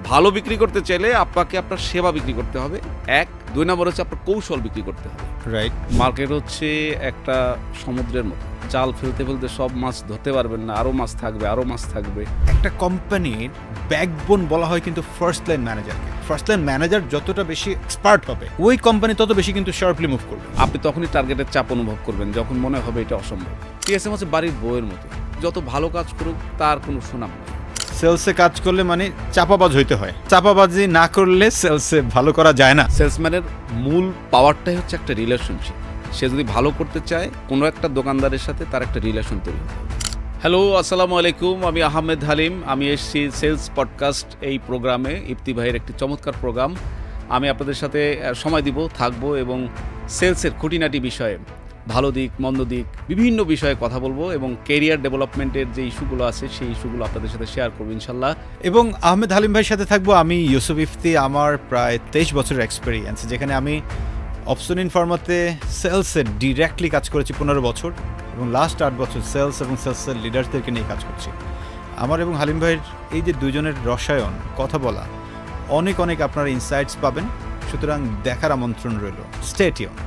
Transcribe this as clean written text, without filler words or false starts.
ভালো বিক্রি করতে চাইলে আপনাকে আপনার সেবা বিক্রি করতে হবে, 1। 2 নম্বর হচ্ছে আপনার কৌশল বিক্রি করতে হবে। রাইট। মার্কেট হচ্ছে একটা সমুদ্রের মতো, জাল ফেলতে ফেলতে সব মাছ ধরতে পারবেন না, আরও মাছ থাকবে, আরও মাছ থাকবে। একটা কোম্পানির ব্যাকবোন বলা হয় কিন্তু ফার্স্ট লাইন ম্যানেজারকে। ফার্স্ট লাইন ম্যানেজার যতটা বেশি এক্সপার্ট হবে, ওই কোম্পানি তত বেশি কিন্তু শার্পলি মুভ করবে। আপনি তখনই টার্গেটের চাপ অনুভব করবেন যখন মনে হবে এটা অসম্ভব। টিএসএম হচ্ছে বাড়ির বউয়ের মতো, যত ভালো কাজ করুক তার কোনো সুনাম নেই। সেলসে কাজ করলে মানে চাপাবাজ হইতে হয়, চাপাবাজি না করলে সেলসে ভালো করা যায় না। সেলসম্যানের মূল পাওয়ারটাই হচ্ছে একটা রিলেশনশিপ। সে যদি ভালো করতে চায় কোনো একটা দোকানদারের সাথে, তার একটা রিলেশন তৈরি হবে। হ্যালো, আসসালামু আলাইকুম, আমি আহমেদ হালিম। আমি এসেছি সেলস পডকাস্ট এই প্রোগ্রামে, ইফতি ভাইয়ের একটি চমৎকার প্রোগ্রাম। আমি আপনাদের সাথে সময় দিব, থাকবো এবং সেলসের খুঁটিনাটি বিষয়ে, ভালো দিক মন্দ দিক বিভিন্ন বিষয়ে কথা বলবো এবং ক্যারিয়ার ডেভেলপমেন্টের যে ইস্যুগুলো আছে সেই ইস্যুগুলো আপনাদের সাথে শেয়ার করবো ইনশাল্লাহ। এবং আহমেদ হালিম ভাইয়ের সাথে থাকবো আমি, ইউসুফ ইফতি। আমার প্রায় 23 বছরের এক্সপিরিয়েন্স, যেখানে আমি অপসনিন ফার্মাতে সেলসে ডিরেক্টলি কাজ করেছি 15 বছর, এবং লাস্ট 8 বছর সেলস এবং সেলসের লিডারদেরকে নিয়ে কাজ করছি। আমার এবং হালিম ভাইয়ের এই যে দুজনের রসায়ন, কথা বলা, অনেক আপনারা ইনসাইটস পাবেন। সুতরাং দেখার আমন্ত্রণ রইল। Stay tune.